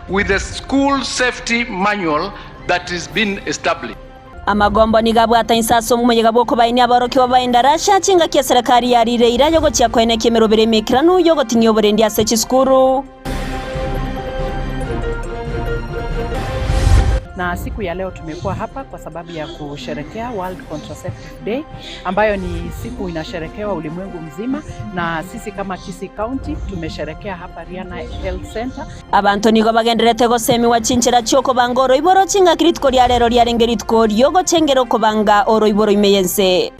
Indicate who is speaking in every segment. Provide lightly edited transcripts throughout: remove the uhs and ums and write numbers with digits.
Speaker 1: with the school safety manual that has been established.
Speaker 2: Amagombo ni gabwata insaso mu muyega bwo kubaini aboroki babaindarasha chinga kia serikali ya rireira yogo cia kwene kemerobere mekiranu yogo tinyo borendi ase chiskuru.
Speaker 3: Na siku ya leo tumekuwa hapa kwa sababu ya kusherekea World Contraceptive Day ambayo ni siku inasherekewa ulimwengu mzima, na sisi kama Kisii County tumesherekea hapa Riana Health Center. Abantu nigo bagenderete gosemi wa chinchera cyoko bangoro iboro chinga kiritko lya rero lya rengeritko yogo chengero ko banga oro iboro imeyense.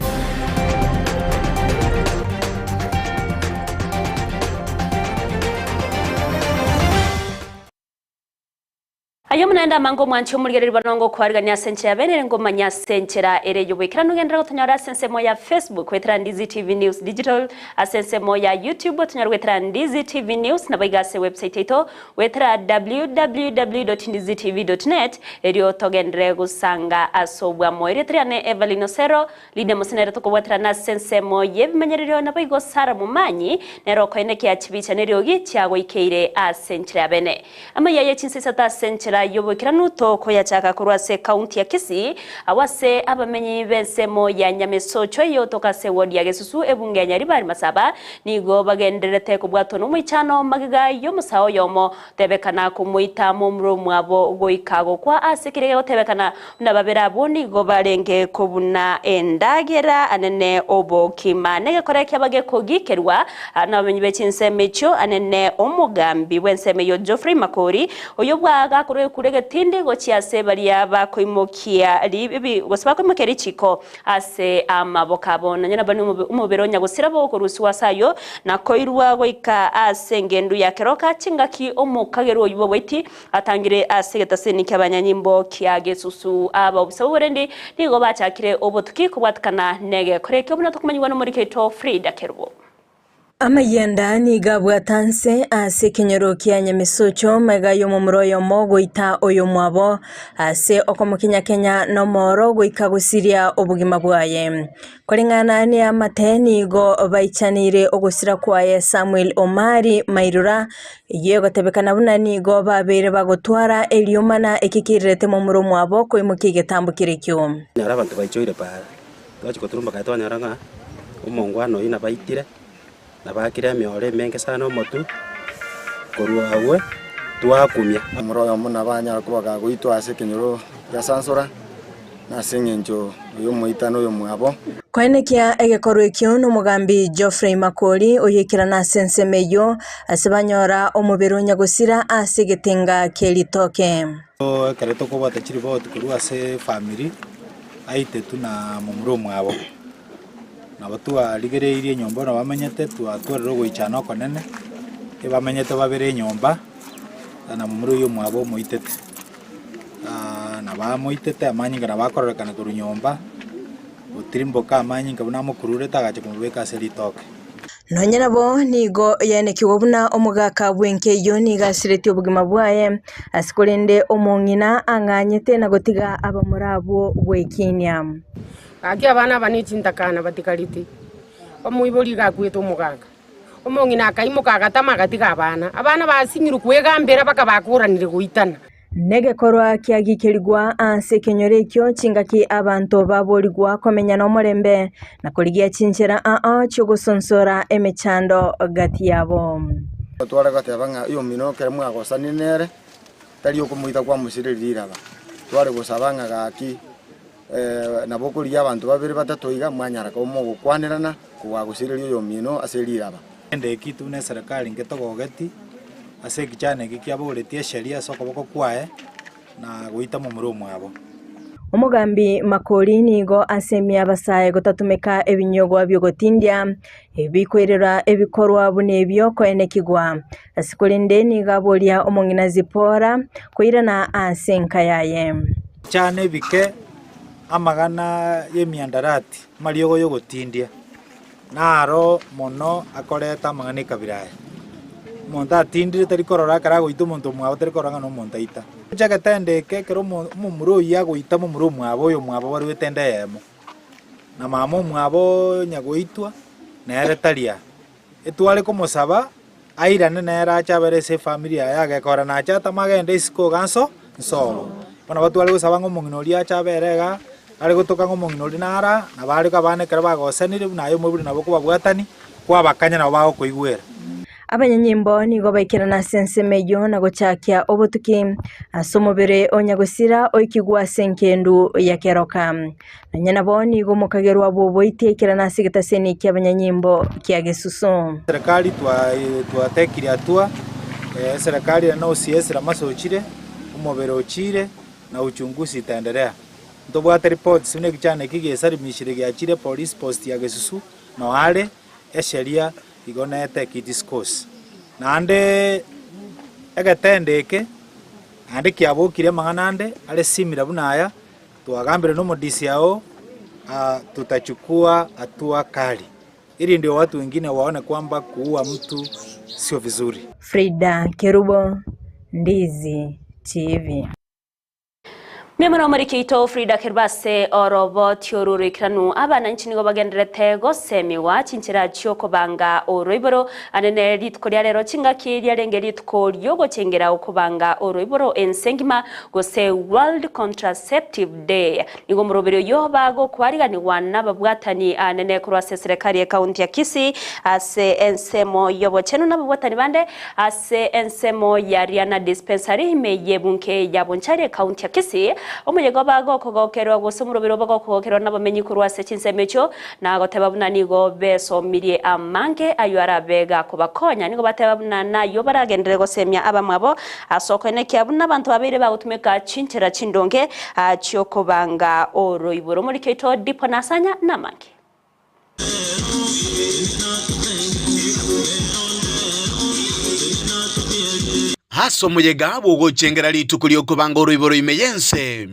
Speaker 3: Ayo mnaenda mango mwancho muligeri banongo kwariganya senche ya bene ngoma nya senchera ere yobekira nugendera gutonyora sense moya Facebook wetera Ndizi TV News Digital asense moya YouTube tonyora wetera Ndizi TV News na baigase website ito wetera www.ndizitv.net erio togendere gusanga asobwa moire triane Everlyne Osero Lydia Mose to wetera na sense moye bimenyererio na baigo sara mumanyi nero koine kya chibicha nerio gichago ikeire asenchera ya bene Amayia ya Chinsa ta senchera yobokiranu toko ya chaka kurwase county ya Kisii awase abamenyi bensemo ya nyamesocho yo tokase wodi ya Gesusu ebunge ya Nyaribari masaba nigo bagenderete kubwato no mwichano magiga yo musao yomo tebekana kumuita mumro mwabo goikago kwa asekirege tebekana nababera boni go barenge kubuna endagera anene obo kimanege koreke bage kogikerwa anamenyi bechinse mecho anene omugambi wenseme yo Geoffrey Makori oyobwa gakuru kurege tindi gochia sebaria bakoimokia libi gosaba koimokeri chiko ase amaboka bona nyana banu umuberonya gusira bo kurusiwa sayo na koirwa goika ase ngendu ya keroka chingaki omukagero yubo weti atangire ase getaseni kyabanyanyimbo kya Gesusu aba obusaburendi nigo bachakire obotuki kubwatkana nege koreke obuna tukumanywa no muri keto Frida Kerbo.
Speaker 4: Amayenda ni gabwatanse ase kenyoro kia nyamesocho mega yo mumroyo mogo ita oyo mwabo ase okomukinya Kenya no moro goika gusiria obugima bwaye koringana ni amateni go baichanire ogusira kwaye Samuel Omari Mairura yego tebekana bunani go babere bagotwara eliomana ekikirete mumuro mwabo koimukiye tambukire kyo
Speaker 5: abantu baichoire para twachikoturumba katwanyaranga umongwano ina baitire nabakire miore menge sana motu koruawe twakumya
Speaker 6: amroyo muna banya kubaga guitwa ase kenyoro ya sansora na sengenjo uyo muitano uyo mwabo
Speaker 4: kwenekia egekorwe kyo no mugambi Geoffrey Makori oyekira na sensemeyo asebanyora omuberonya gusira ase getenga kelitoke
Speaker 7: kareto ko batachiri bot kurwa ase family aite tuna mumuro mwabo nabatua ligereirie nyomba na bamenyete twatwarero goichana konene bamenyete babere nyomba na mumuro yo mwabo moitete na ba moitete amanyinga na bakorekana kuru nyomba utirimbo ka amanyinga buna mukurure tagache kumubeka selitoke
Speaker 4: nonyera bo nigo yene kiwobuna omugaka bwenke yo nigasireti obugima bwaye asikolende omongina anganyete na gotiga abamurabo bwekinya
Speaker 8: Aki abana banichintakana batikaliti omuiboli gakwito muganga omongina akaimokaga tamagatiga abana basinyiru kwegambera bakabakuranire guitana
Speaker 4: nege korwa kiagikirigwa anse kenyorekyo chingaki abantu baborigwa komenya no morembe na koligia chinchera chogosonsora emechando gati yabo
Speaker 6: twara gatebanga iyo mino kere mwagosani nere tari okumuita kwa musiririra tware gosabanga gaki na bokuri abantu babiri batatu iga mwanyara ko mo gukwanirana kuwagusiririo yo mino aseriraba
Speaker 7: ende kitu ne serikali ngetogogeti ase kichane gikiaboretie sheria soko boko kwae na guita mu murumu abo
Speaker 4: omugambi Makori nigo asemia abasaye gotatumeka ebinyogo byogotindia ebikwerera ebikorwa bunebyo koenekigwa asikolende nigaboria omongina zipora koirana asenka yaye
Speaker 7: cyane bike amagana yemiandarati mariogo yo gotindia naro mono akoreta amagana kabiraye monta tindire tari korora kara goito monto mwabo tari koranga no montaita jaga tende ke kero mumuro ya goita mumuro mwabo yo mwabo bari wetende yemo na mamo mwabo nyagoitwa na eretaria etwale como saba aira nera chabere se familia yage kora na chata magende isiko ganso nsoro bona batu ali gusaba ng'omong'ina oria chaberega ari gutuka ng'omong'ina ori nara na bari kabanekera bagosanire nayo mwiburi nabo kubabwatani kwa bakanya nabo bagokoigwera
Speaker 4: abanyanyimbo nigo baikirana sensemeyo na gochakia obutuki asomobere onyagusira oikigwa senkendu ya keroka na nyana boni go mukagerwa bobo itekirana sigitaseni kya abanyanyimbo kya Gisusu.
Speaker 7: Serikali twatekire atua serikali na OCS ramasochire umobere ochire na uchunguzi itaendelea ntobwate reports ne kichane kigesa mishire gya chire police post ya Gisusu no ale esheria igonete kidiscourse nande egatendeke ande kyabukire manganande ale simira bunaya twagambire no modisi yao tutachukua hatua kali ili ndio watu wengine waone kwamba kuua mtu sio vizuri.
Speaker 4: Frida Kerubo, Ndizi TV.
Speaker 3: Mimano marikito Frida Kerbase orobo tioruri kranu abana nchini go bagenderete go semiwa chinchira chioko banga oroiboro anene ritkoria rero chingaki rengeri tkoryo go chengera okubanga oroiboro ensengima go se World Contraceptive Day nigo murobero yo bago kwarigani wana babwatani anene kurwase serikali ya kaunti ya Kisii ase ensemo yobo chenu na babwatani bande ase ensemo ya Riana dispensary meyebunke ya bonchare kaunti ya Kisii omuyego bago kogokerwa gusumurubiro bago kogokerwa nabamenyi kurwase Chinsa mecho na gotebabuna nigo besomirie amange ayara bega kubakonya nigo batebabuna nayo baragendere gosemya abamwabo asokene kyabuna abantu babire bagutumeka Chinchera chindonge cyokobanga oroiboro muri keto dipo nasanya namange
Speaker 9: haso muyega bugochengera litukuli okubanga oroiboro imeyense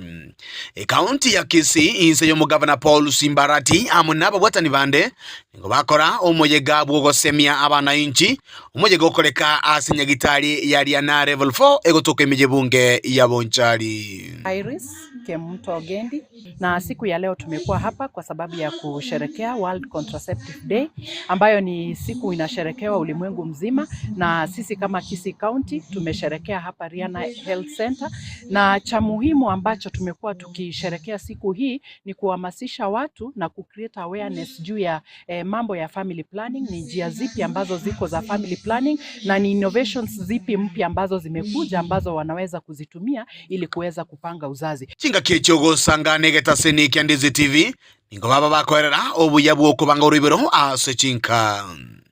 Speaker 9: kaunti ya Kisii inse yo mugavana Paul Simbarati amunaba bwatani bande ngo bakora omuyega bugosemya abana inchi omuyega okoleka asinyagitali ya Riana level 4 egotoka emijebunge ya bonchari
Speaker 10: Iris Kemtogendi na siku ya leo tumekuwa hapa kwa sababu ya kusherekea World Contraceptive Day ambayo ni siku inasherekewa ulimwengu mzima na sisi kama Kisii County tumesherekea hapa Riana Health Center na cha muhimu ambacho tumekuwa tukisherekea siku hii ni kuhamasisha watu na kucreate awareness juu ya mambo ya family planning, ni njia zipi ambazo ziko za family planning na ni innovations zipi mpya ambazo zimekuja ambazo wanaweza kuzitumia ili kuweza kupanga uzazi.
Speaker 9: Chinga kichogo sangane getaseni kya Ndizi TV ningo baba bakorera obuyabu okubanga oroiboro ase chinka.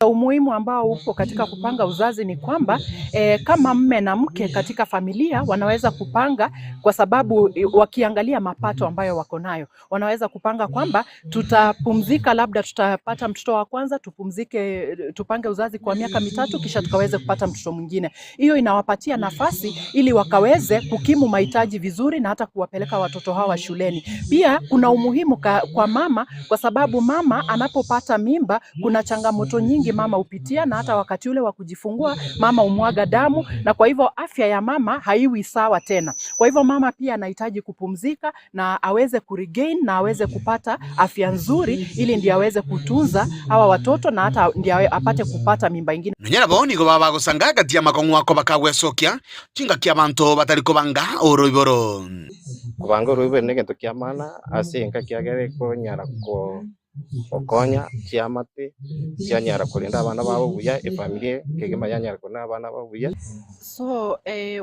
Speaker 10: Umuhimu ambao upo katika kupanga uzazi ni kwamba kama mme na mke katika familia wanaweza kupanga kwa sababu wakiangalia mapato ambayo wako nayo wanaweza kupanga kwamba tutapumzika, labda tutapata mtoto wa kwanza, tupumzike, tupange uzazi kwa miaka 3 kisha tukaweze kupata mtoto mwingine. Hiyo inawapatia nafasi ili wakaweze kukimu mahitaji vizuri na hata kuwapeleka watoto hawa shuleni. Pia kuna umuhimu kwa mama kwa sababu mama anapopata mimba kuna changamoto nyingi mama upitia na hata wakati ule wa kujifungua mama umwaga damu na kwa hivyo afya ya mama haiwi sawa tena. Kwa hivyo mama pia anahitaji kupumzika na aweze kuregain na aweze kupata afya nzuri ili ndiye aweze kutunza hawa watoto na hata ndiye apate kupata mimba ingine.
Speaker 9: Nyana boni go baba gusanga gati ya makongwa ko bakagwesokia chinga kya bantu batari kubanga oroiboro.
Speaker 11: Kubanga oroiboro ne gento kya mana ase nka kyagere ko nyara ko okonya kiamate cyanyara kulinda abana babo buya efamilie kegema yanyara kuna abana babo buya.
Speaker 10: So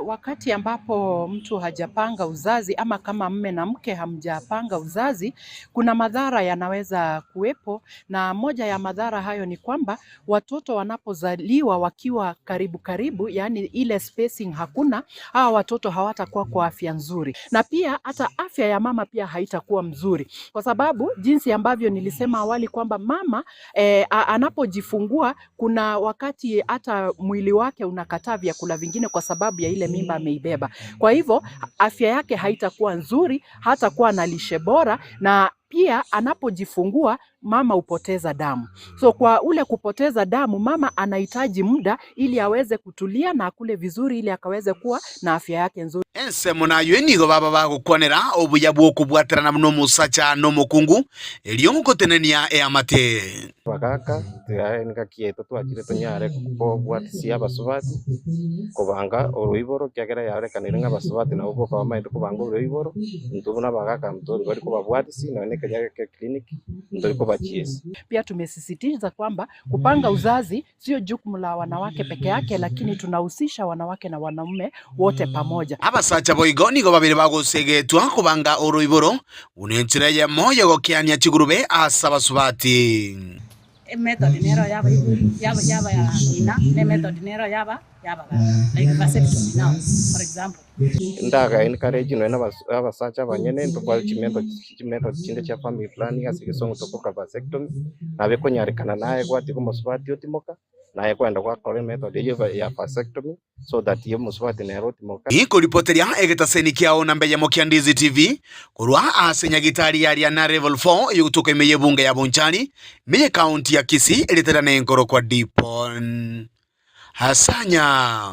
Speaker 10: wakati ambapo mtu hajapanga uzazi ama kama mme na mke hamjapanga uzazi kuna madhara yanaweza kuwepo na moja ya madhara hayo ni kwamba watoto wanapozaliwa wakiwa karibu yani ile spacing hakuna, hawa watoto hawatakuwa kwa afya nzuri na pia hata afya ya mama pia haitakuwa mzuri kwa sababu jinsi ambavyo nilisema awali kwamba mama anapojifungua kuna wakati hata mwili wake unakataa vyakula vingine kwa sababu ya ile mimba ameibeba. Kwa hivyo afya yake haitakuwa nzuri, hatakuwa na lishe bora na pia anapojifungua mama upoteza damu. So kwa ule kupoteza damu mama anahitaji muda ili aweze kutulia na akule vizuri ili akaweze kuwa na afya yake nzuri.
Speaker 9: ensemo nayo nigo baba bagukwanera obuya bwokubwaterana muno musacha no mukungu eliongotenenia eamate
Speaker 11: bagaka nika kieto twakire tunyare kubwatisia abasubati kubanga oruiboro kyagera yarekanire nk'abasubati nabo boka bamaite kubanga oruiboro ntubona bagaka mtori bari kubabwatisi na neka yake kliniki ndio kubachiesi.
Speaker 10: Pia tumesisitiza kwamba kupanga uzazi sio jukumu la wanawake peke yake, lakini tunahusisha wanawake na wanaume wote pamoja.
Speaker 9: Abasacha boigo nigo babiri bagusegetwa kubanga oruiboro unenchira ya moyo gokiania chigurube asabasubati.
Speaker 12: Method nero yaba ya ina ne method nero yaba like vasectomy now for example
Speaker 11: ndaga encourage no abasacha banyene ntubwa chimento chinde cha family planning asigisongo tokoka vasectomy nabe konyarekana naye gwati ko musubati otimoka naye kwenda kwa kore method ya vasectomy so that yo musubati nero otimoka
Speaker 9: iko ripoteria egetaseni kiao na mbeya mokia Ndizi TV kurwa asenya gitari ya na level 4 yutuko imeye bunge ya Bonchari meye county ya Kisii elitera na ngoro kwa Dipon Hasanya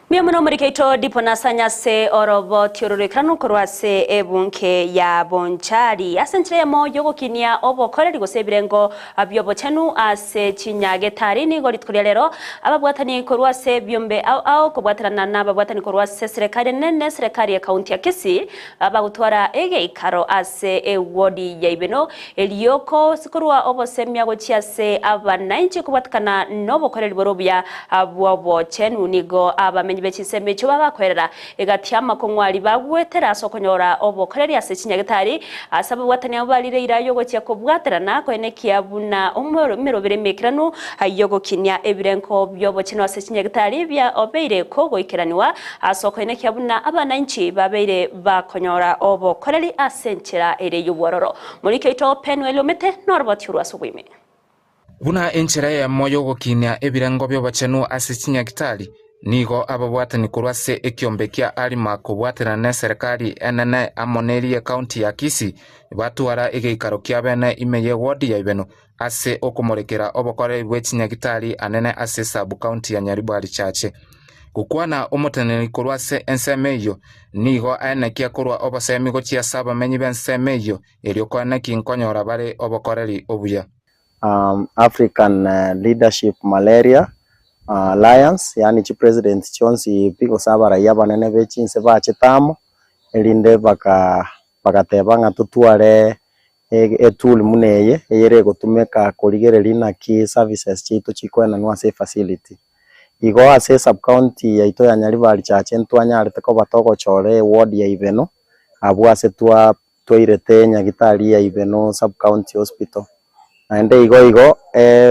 Speaker 3: Miamuno murikeito Dipon Hasanya se orobo tiororikanu kurwase ebunke ya Bonchari asentre mo yogo kinia obo koreri gosebirengo abyobo chanu ase chinyage tarini goritkuria lero ababwatani kurwase byombe au kubwatarana nababwatani kurwase serikali ya kaunti ya Kisii abagutwara ege ikaro ase ewodi ya ibeno elioko sikurwa obo semya gochiase abananchi kubwatakana nobo koreri borobya abwobo chenu nigo abamenyi bechisembe cyo bagakwerera egatiama kongwari bagwetera sokonyora obokoreri ase chinyagitari asaba watani abalire irayo gochya kubwaterana kwene kiabuna umero mekiranu ayogo kinya ebirenko byobo chino ase chinyagitari bya obeire ko goikeraniwa asokone kiabuna abananchi babeire bakonyora obokoreri asenchera ere yubororo muri keito penwelo mete norbatyuru asogwime
Speaker 13: buna enchera ya moyo gokinya ebirengo byobo chino ase chinyagitari nigo ababwatani kurwase ekiombe kia alima kubwatana na serikali enene amoneri ya kaunti ya Kisii batwara egeikaro kia bene imeye wodi ya ibeno ase okomorekera obokore bwechinyagitari anene ase sabu kaunti ya Nyaribari chache gukwana omoteneri kurwase ensemeyo nigo anekia kurwa obosemi gochia saba menyi bensemeyo eriokwana kinkonyora bare obokoreri obuya
Speaker 14: African Leadership Malaria Alliance yani chi president chonsi piko saba raia banene be Chinsa bachitamo elinde bakateba ngatutware tool muneye yere gutumeka kurigereri na ki services chitu chikwena nwa safe facility igo ase sub county ya ito ya Nyaribari chache ntwanyare teko batoko chore ward ya Ibeno abu ase twairete nyagitari ya Ibeno sub county hospital ande igo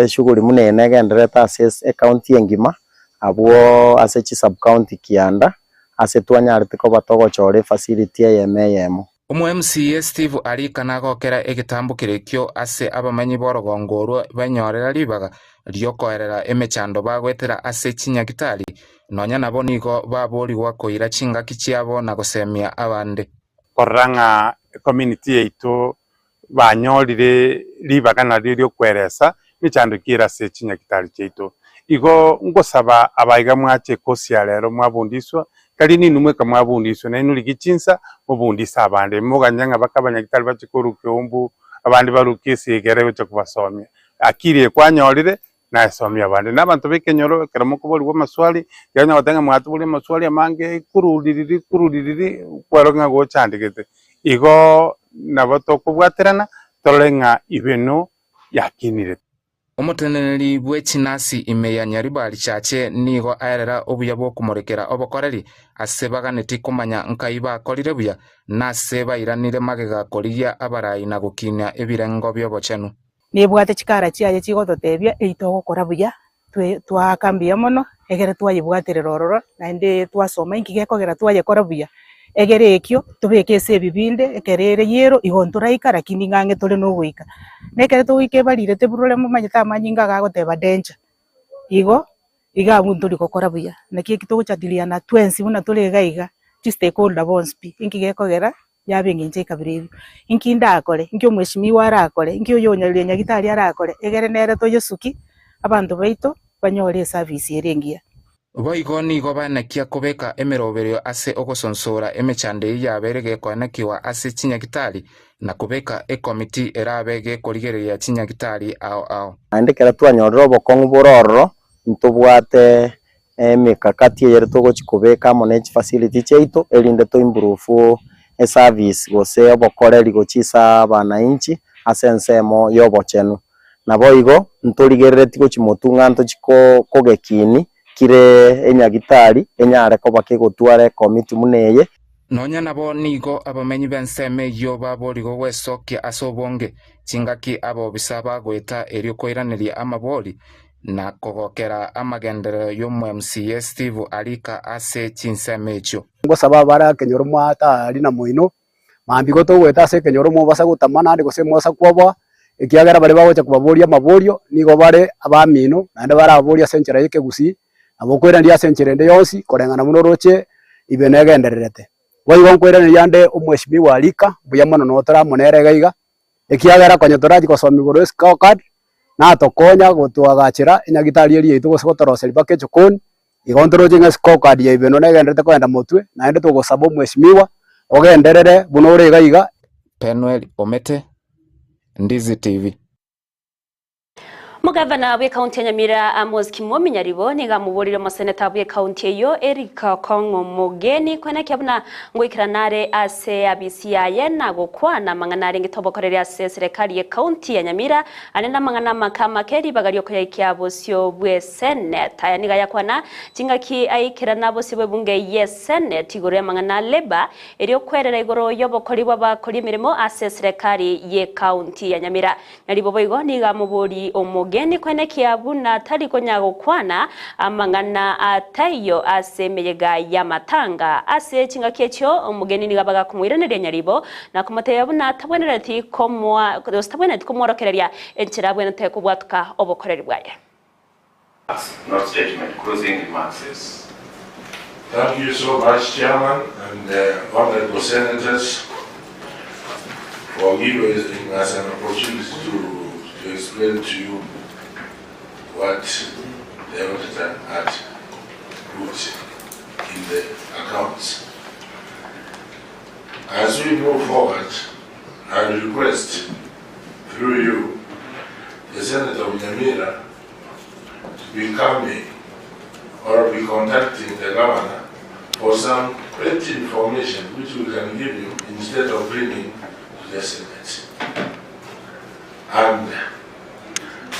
Speaker 14: shughuli munene gendereta ase county engima abuo ase chi sub county kianda ase twanyarete ko batogo chore facility ya MAM
Speaker 13: MCA Steve alikana gokera egitambukire kyo ase abamanyi borogongorwo banyorera libaga lyokoerera emechando bagwetera ase chinyagitari nonya nabo nigo baborirwa koira chingaki chiabo na gosemia abande
Speaker 15: koranga community yeito banyorire libaga na lyo kweresa michando kira se chinyagitari cheito igo ngosaba abaiga mwache kosia lero mwabundiswa kali ni numwe kamwabundiswa na inuli gichinsa mubundisa abande muganyanga bakabanyagitari bachikuru kyombu abandi barukisi gerebe cyo kubasomya akiriye kwanyorire na somya abande nabantu bekenyoro keramo kubolwa maswali yanya watanga mwatubule maswali amange kuruliriri kwaronga go chandikete igo nabato kubwaterana tolenga ibeno yakinire
Speaker 13: omoteneri bwechinasi imeya Nyaribari chache nigo aerera obuya bwo kumorekera obokoreri asebaganeti kumanya nkaiba korire buya naseba iranire magega koriya abarayi na gukinya ebirengo byobochenu
Speaker 16: nibwate chikara chiaye chigototebia eito gukora buya twakambia mono egere twayibwatere rororo naende twasoma inkigekogera twayekora buya egere ekyo tubekese ebibinde ekerere yero igontoraika lakini ngange tole no guika nekere tuwike barire teburule mu manyita manyinga gagoteba danger igo iga muntu likokora buya nakie kituguchatilia na twensi buna tole gaiga chi stakeholder bonspi inkigekogera yabengenje ikabire inkinda akore inkyo mweshimiwa arakore inkyo yonyalire nyagitari arakore egere nere toyosuki abantu baito banyore service erengia
Speaker 13: Boigo nigo banekia kubeka emeroberio ase ogosonsora emechandei yaberege kwanekiwa ase chinyagitari na kubeka ekomiti erabege korigereria chinyagitari ao
Speaker 14: andikera twanyorera obokongu bororo ntubwate emikakati eyere togochikubeka manage facility chaito erinde to improve service gose obokoreri gochisa bananchi ase ensemo yobochenu na boigo ntorigerere tigochimotunga ntochiko kogekini kire enyagitari enyare koba kegotware komiti muneye
Speaker 13: nonya nabo nigo abamenyi benseme yo baborigo gwesokia ase obonge chingaki abo bisaba gweta erio koiraneria amabori na kogokera amagenderero y'omu MCA Steve Alika ase Chinsa echo
Speaker 17: ngosaba bara kenyoro mwata ari na moino mambigo to gweta ase kenyoro mo basa gutamana ndi gose mosa kwobwa ikiagera bari bagocha kubaboria maborio nigo bare abamino nande bara aboria senchera yeke Gusii abokwera ndia senchera nde yonsi korengana muno roche ibenegendererete boigo nkwera yande umweshimiwa Alika buya mono no tara monere gaiga ikiagera konyotoraji kosomi goro scorecard na tokonya gotwagachira inyagitari eri itu gosotoroseri bakechokoni igontoroje nge scorecard ya ibeno negenderete kwenda motwe na ende tugosaba umweshimiwa ogenderere buno uri gaiga.
Speaker 13: Penuel Omete, Ndizi TV.
Speaker 3: Mugavana wa kaunti ya Nyamira Mose Kimwami Nyaribo niga muborire maseneta wa kaunti eyo Erika Kongo Mogeni kwena kyabuna ngwikiranare ase abisiaye na gukwana mangana ngitobokorere ase serikali ya kaunti ya Nyamira anena mangana makama keri bagario ko yakiabo sio bwe seneta yaniga yakwana chingaki aikirana bosi bwe bunge ye seneta igore mangana leba erio kwerera igoro yobokori babakori mirimo ase serikali ye kaunti ya Nyamira Nyaribo boigo niga mubori omogeni kwene kiabuna tari konyago kwana amangana atayo ase meyega ya matanga ase chingaki echo omugeni nigabaga kumwiranire Nyaribo na kumate yabuna atabwenera ti komwa dostabwena ti komworokereria enchira bwena te kubwatuka obokoreri bwaye.
Speaker 18: Not statement, closing remarks. Thank you so much, Chairman, and honorable senators, for giving us an opportunity to explain to you what the auditor had put in the accounts. As we move forward, I request through you, the Senator of Nyamira, to be coming or be contacting the governor for some great information which we can give you instead of bringing to the Senate. And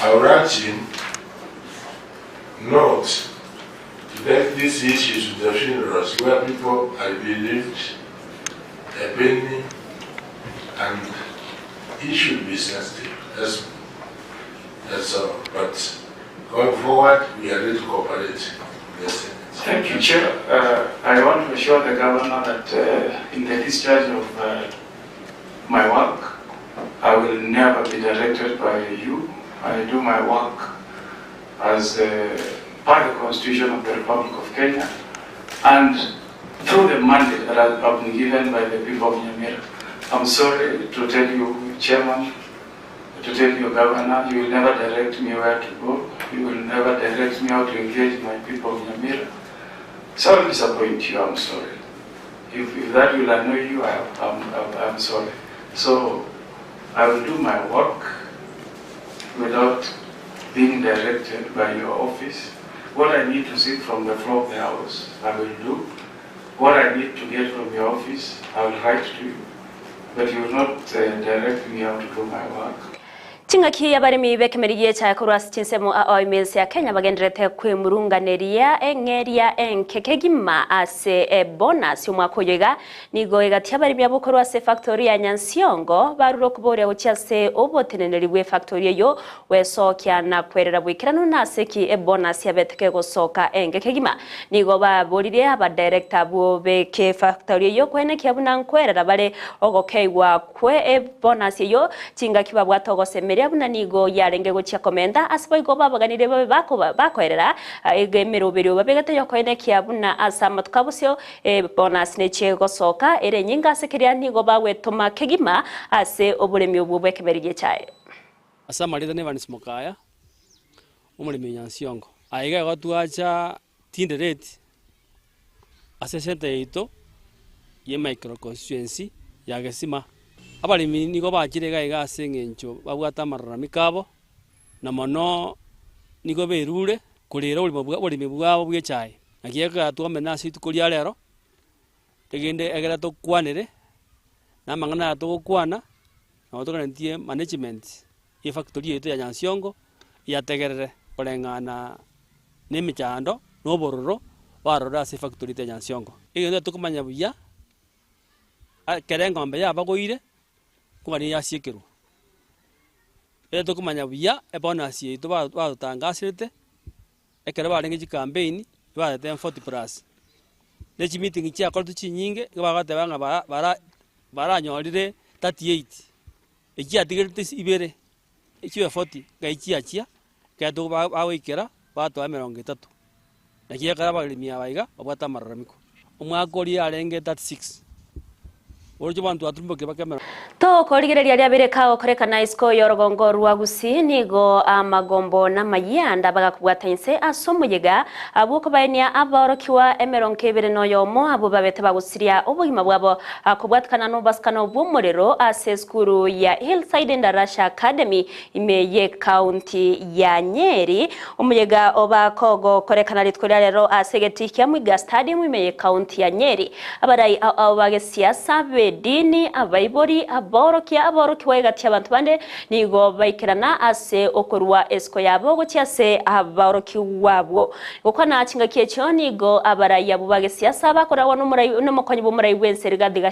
Speaker 18: I would urge him not to take these issues to the funerals where people are bereaved, a penny, and he should be sensitive. That's all. But going forward, we are ready to cooperate with the Senate.
Speaker 19: Thank you, Chair. I want to assure the Governor that in the discharge of my work, I will never be directed by you. I do my work as part of the Constitution of the Republic of Kenya and through the mandate that I've been given by the people of Nyamira. I'm sorry to tell you, Chairman, to tell you, Governor, you will never direct me where to go. You will never direct me how to engage my people of Nyamira. So I will disappoint you, I'm sorry. If that will annoy you, I'm sorry. So I will do my work without being directed by your office. What I need to seek from the floor of the House, I will do. What I need to get from your office, I will write to you. But you will not direct me how to do my work.
Speaker 3: Chingaki yabarimi bekemeriye cha kurwas chinsemo OMS ya Kenya bagenderete kwemurunganeria engeria enkekegima ase bonus yumwako yoga nigo egati yabarimi abukoro ase factory ya Nyansiongo baruro kubore ucyase oboteneneriwe factory yo wesokia na kwerera bwikirano naseki bonus yabeteke gosoka enkekegima nigo baborire aba director bo beke factory yo kwene kyabuna nkwerera bare ogokeiwa kwe bonus yo chingaki babwatogose abuna nigo yarenge gocha komenda asboigo babaganire babe bakoerera egemerobero babegate yokoene kyabuna asama tukabusyo bonus neche gosoka ere nyinga sekeria nigo bawetoma kegima ase oburemi obubekemeriye chae
Speaker 20: asama leta ne vanismokaya umurimi Nyansiongo aiga gotwacha tindereti asesente ito ye micro constituency ya Gesima abalimi nigo bakirega igase ngencho babwata amararami kabo na mono nigo berure kurira bulimi bwabo bw'echai nakiega twamena situ kuria lero tegende egera tokwanire na mangana tokwana na otokantie management ye factory yetu ya Nyansiongo yategerere orengana n'emichando n'obororo barora se factory ya Nyansiongo igende tukumanya buya kerengombe yabagoire kwani yasiekero tukumanya buya ebonus yetu batangasirite ekere barenge campaign baate 40+ nechi meeting chia kortu chinyinge bagate banga baranyorire 38 ikia tigirite ibere ichwe 40 gaichia kado bawikera bato 30 nakia kara balimia baiga obata mararamiko umwakori arenge 36 Orjo bantu atumbo ke bakemera
Speaker 3: to korigereria ria bireka okorekana isko yorogongo rwa Gusii nigo amagombo na mayanda bagakubwata inse asomuyega abuko baenia aborokiwa emeronkebere no yomo abo babete bagusiria obugima bwabo akubwatkana no baskano bw'umuriro ase skuru ya Hillside Ndarasha Academy imeye county ya Nyeri umuyega obakogo korekana litkoria rero asegeti kya mwiga stadium imeye county ya Nyeri abarai abage siasa dini abaibori aborokiwa igati abantu bande nigo baikirana ase okorwa esko yabo gotiase aborokiwabo gukona kinga kyecho nigo abaraya bubage siasa bakorawa n'umukonyi b'umurai wense Rigathi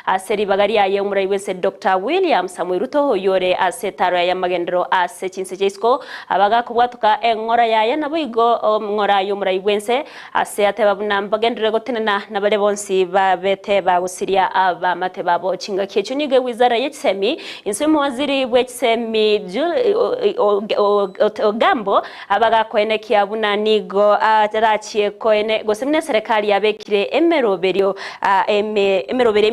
Speaker 3: ase bagari yaye umurai wense Dr. William Samuel Ruto yore ase taro ya magendero ase Chinsa Jaisko abaga kubwatuka engora yaye naboigo ngora y'umurai wense ase atebabuna magendero gotenena nabale bonsi babete bagusiria mate babo chinga kyecho nige wizara y'Ekisemi insemu waziri w'Ekisemi Ogambo abaga kwenekia buna nigo atarachiye koene gosemne serikali yabekire emeroberio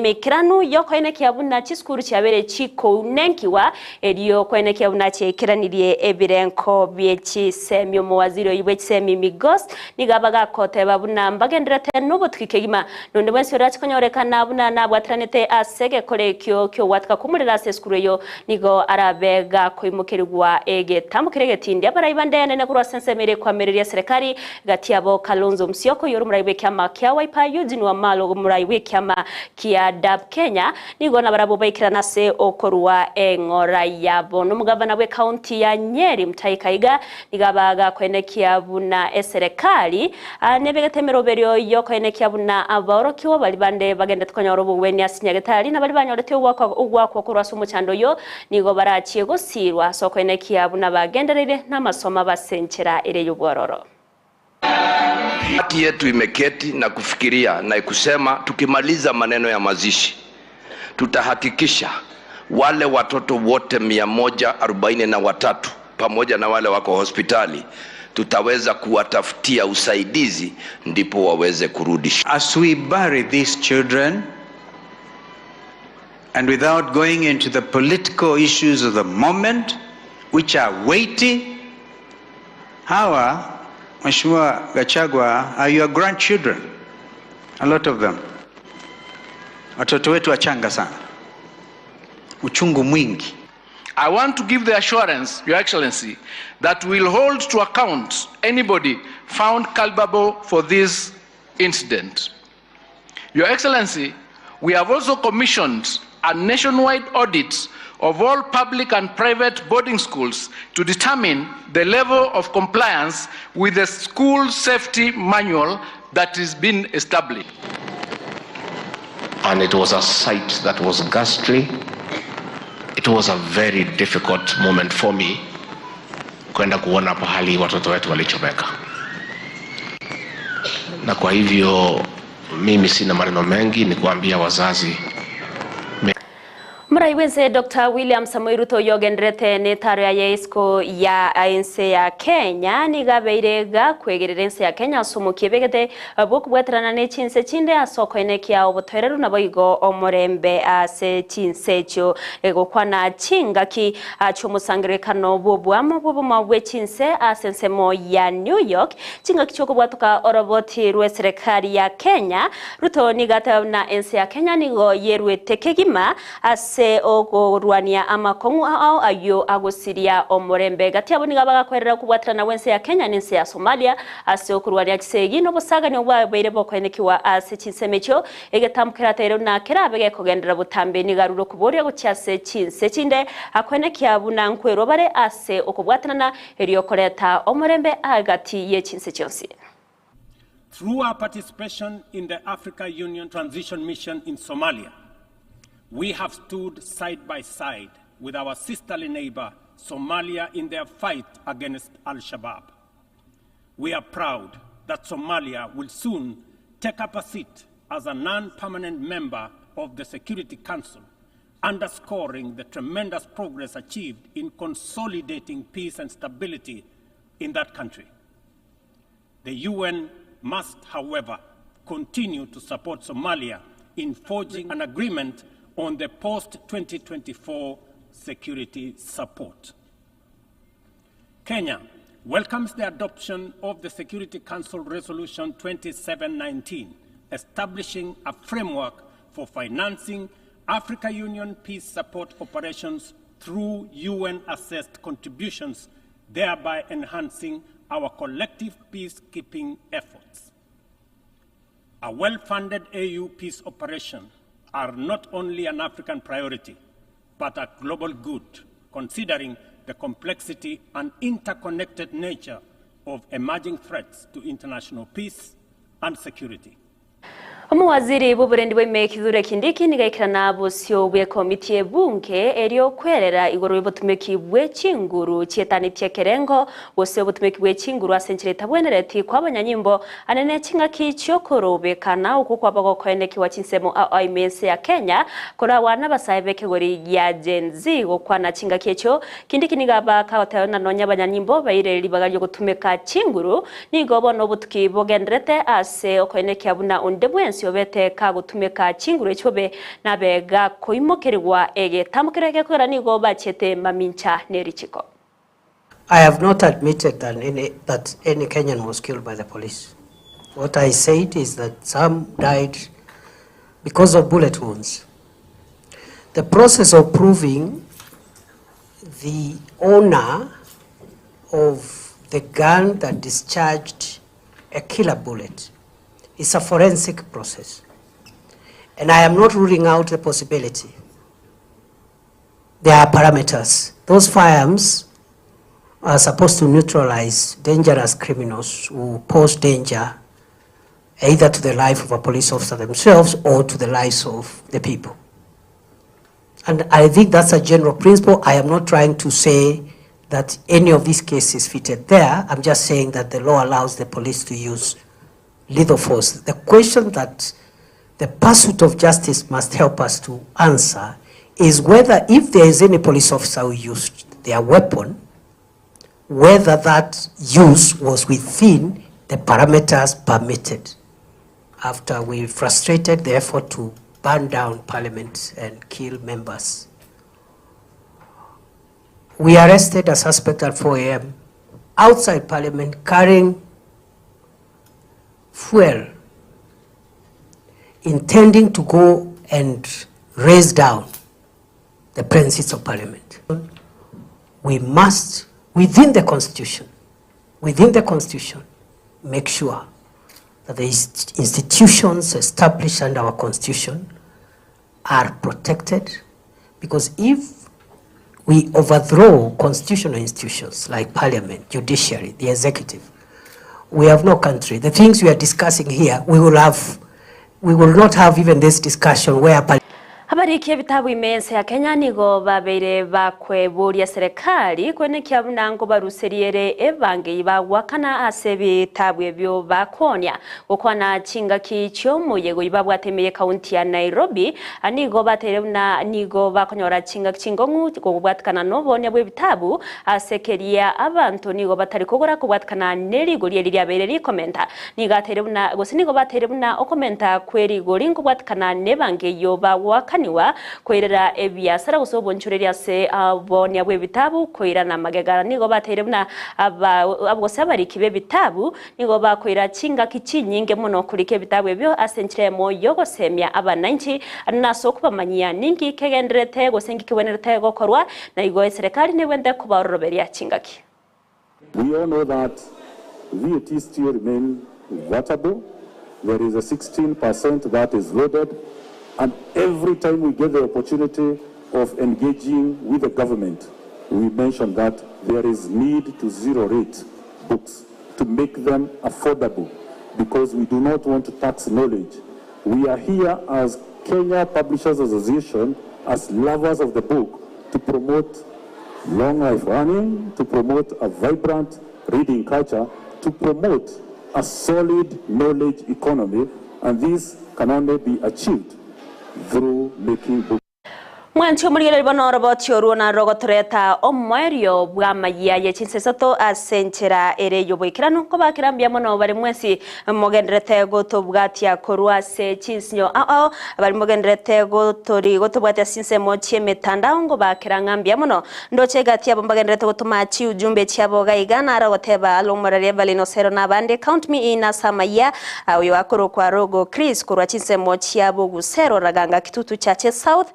Speaker 3: mekiranu yo kwenekia buna chiskuru cyabere chiko nenkiwa eriyo kwenekia buna cyekiranirie ebirenko by'Ekisemi mu waziri w'Ekisemi Migos nigabaga kote babuna mbagenderete n'ubutwikegima none bwense rachikonyorekana buna nabwatranete asege kolekyo kyo watka kumurira seskureyo nigo arabega koimukirwa ege tamukirege tindi abarayibande nene kurwa sensemere kwa mereria serikali gatiabo Kalonzo Musyoka yorumuraibe kyama kya Wiper Eugene Wamalo muraibe kyama kya DAP Kenya nigo nabarabo baikirana se okorwa engora yabo n'umugabana we county ya Nyeri Mutaikaiga nigabaga kwenekia buna serikali nebegetemeroberio yo kwenekia buna aborokiwa balibande bagende tukonyorobo weni asinyagetari na bali banyorete ugwakwa kurwasa umucando yo nigo barachiye gusirwa soko enekia buna bagenderere n'amasoma basenchera ire y'ubwororo.
Speaker 1: Hati yetu imeketi na kufikiria na kusema tukimaliza maneno ya mazishi tutahakikisha wale watoto wote 143 pamoja na wale wako hospitali tutaweza kuwatafutia usaidizi ndipo waweze kurudi.
Speaker 21: As we bury these children and without going into the political issues of the moment which are weighty, hawa Mheshimiwa Gachagua are your grandchildren, a lot of them. Watoto wetu wachanga sana, uchungu mwingi.
Speaker 1: I want to give the assurance, Your Excellency, that we'll hold to account anybody found culpable for this incident. Your Excellency, we have also commissioned a nationwide audit of all public and private boarding schools to determine the level of compliance with the school safety manual that has been established.
Speaker 22: And it was a sight that was ghastly. It was a very difficult moment for me kwenda kuona pahali watoto wetu walichomeka. Na kwa hivyo mimi sina maneno mengi, ni kuambia wazazi
Speaker 3: Muraiwense Dr. William Samoei Ruto yogendrete ni taro ya yesko ya ense ya Kenya ni gabeirega kwegerera ense ya Kenya sumukie begete bokubweterana ne Chinsa chinde asoko enekia obotwereru na boigo omorembe ase Chinsecho egokwana chingaki achomusangirikano bobwamo bobomabwe Chinse asensemo ya New York chingaki chokobwatuka oroboti rwe serikali ya Kenya Ruto ni gata na ense ya Kenya nigo yerwete kegima ase ogo ruania amakongu au ayo agosiria omorembe gatiabo nigabaga kwerera kubwatrana wense ya Kenya n'ense ya Somalia ase okuruania kisegi no busaga ni obwabeire bokwenekiwa ase Chinsemecho egetamukira tero na kerabege kogendera butambe nigaruro kuboria gucyase Chinse chinde akwenekia buna nkwero bare ase okubwatrana eriokoreta omorembe agati ye Chinse chonsi.
Speaker 2: Through our participation in the Africa Union Transition Mission in Somalia, we have stood side by side with our sisterly neighbor, Somalia, in their fight against Al-Shabaab. We are proud that Somalia will soon take up a seat as a non-permanent member of the Security Council, underscoring the tremendous progress achieved in consolidating peace and stability in that country. The UN must, however, continue to support Somalia in forging an agreement on the post-2024 security support. Kenya welcomes the adoption of the Security Council Resolution 2719, establishing a framework for financing Africa Union peace support operations through UN-assessed contributions, thereby enhancing our collective peacekeeping efforts. A well-funded AU peace operation are not only an African priority, but a global good, considering the complexity and interconnected nature of emerging threats to international peace and security.
Speaker 3: Omuwaziri buburendi bw'eme kithure kindiki nigaikirana busyo bwe komite bunge erio kwerera igoro botumeki bwe chinguru chietani tiekerengo busyo botumeki bwe chinguru asenchireta bwenereti kwabanyanyimbo anene chinga kichyo korobekana uko kwabago koeneki wa Chinsemo aimense ya Kenya kora wana basabe kegori ya Gen Z gokwana chinga kicho kindiki nigaba kaotana nonya banyanyimbo baire libagalyo gutumeka chinguru nigobo no butuki bogendrete ase okoeneki abuna undebwe siobete ka gutumeka chinguru echobe nabega koimokerwa ege tamkerege kora nigo bachete mamincha nerichiko.
Speaker 5: I have not admitted that any Kenyan was killed by the police. What I said is that some died because of bullet wounds. The process of proving the owner of the gun that discharged a killer bullet is a forensic process. And I am not ruling out the possibility. There are parameters. Those firearms are supposed to neutralize dangerous criminals who pose danger either to the life of a police officer themselves or to the lives of the people. And I think that's a general principle. I am not trying to say that any of these cases fitted there. I'm just saying that the law allows the police to use lethal force. The question that the pursuit of justice must help us to answer is whether if there is any police officer who used their weapon, whether that use was within the parameters permitted after we frustrated the effort to burn down Parliament and kill members. We arrested a suspect at 4 a.m. outside Parliament carrying fuel, intending to go and raise down the premises of Parliament. We must, within the Constitution, make sure that the institutions established under our Constitution are protected, because if we overthrow constitutional institutions like Parliament, judiciary, the executive, we have no country. The things we are discussing here, we will not have even this discussion where
Speaker 3: Abariki bitabu imense ya Kenya nigo babere bakweburia serikali kwene kyabunango baruseriere ebange ibagwakana ase bitabu ebyo bakonya gukwana chinga kicho muyego ibabwatemeye kaunti ya Nairobi anigo bateruna nigo bakonyora chinga kingongu gubwatkana nobonya bwe bitabu asekeria abantu nigo batari kugora kubwatkana nerigori lirabere rikomenta nigateruna gusinigo bateruna okomenta kweri gori ngubwatkana nebange yo bagwakaniwa kwirira ebiasara gusobonchureria se abonya bwe bitabu kwira na magegara nigo bateruna abosabari kibe bitabu nigo bakwira chinga kichinyinge muno kurike bitabu ebyo asenchiremo yogo semya abananchi naso kubamanyia ningi kegendrete gosengi kwenerete gokorwa na igo serikali newende kubaroroberia chingaki.
Speaker 6: We all know that VAT still remain votable. There is a 16% that is loaded, and every time we get the opportunity of engaging with the government, we mention that there is need to zero rate books to make them affordable, because we do not want to tax knowledge. We are here as Kenya Publishers Association, as lovers of the book, to promote long life learning, to promote a vibrant reading culture, to promote a solid knowledge economy, and this can only be achieved through making books.
Speaker 3: Mwancho murigere bono robot yoruna rogotoreta omwerio bwa Amayia ye Chinsa asenchera ere yoboikirano ko bakirambya mono bari mwesi mogendrete gotobwatia korwa se Chinsinyo bari mogendrete gotori gotobwatia sinse mochie metanda ngo bakirangambya mono ndoche gatia bombagendrete gotuma chi ujumbe chiabo gaigana rogoteba alomorare Everlyne Osero na bande count me in as Amayia uyo akoro kwa rogo Chris korwa Chinse mochiabo Gusero raganga kitutu chache South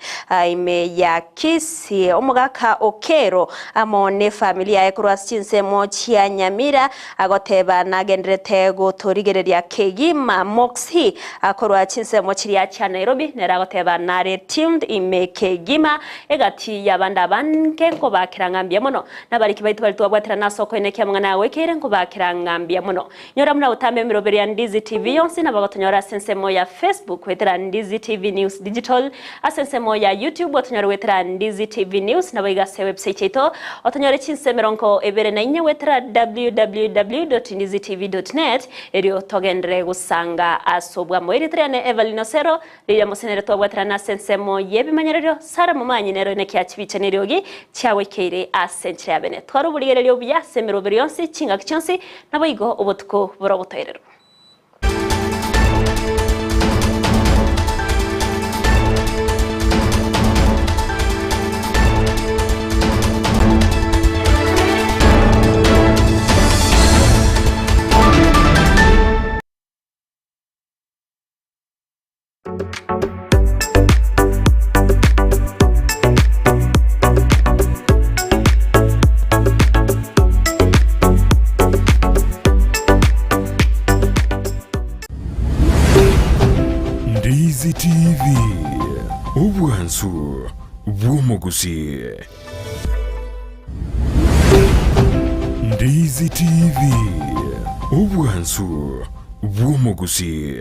Speaker 3: ya Kisii omugaka Okero amone familia ekurwa Chinsa mochia Nyamira agoteba nagendrete gotorigereria kegima moxi akorwa Chinsa mochiria cha Nairobi neragoteba nare teamed imekegima egati yabanda banke ko bakirangambya mono nabariki baitu bali twabwatira nasoko enekya mwana wekere ngo bakirangambya mono nyora muna utambe miroberi ya Ndizi TV yonsi nabagotonyora sensemo ya Facebook wetera Ndizi TV News Digital asensemo ya YouTube otonyora wetera Ndizi TV News nabiga se website ito otonyora Chinsa meronko ebere na inye wetera www.ndizitv.net erio togendre gusanga asobwa mo eritriane Everlyne Osero Lydia mosenere twabwatira na sensemo yebimanyerero sara mumanyi nero ne kyachibice neryogi cyawe keire asenchya bene twaruburigere ryo bya semero berionsi chinga kichonsi nabigo obotuko borobotoerero.
Speaker 8: Ndizi TV Obwansu Gusii. Ndizi TV Obwansu Gusii.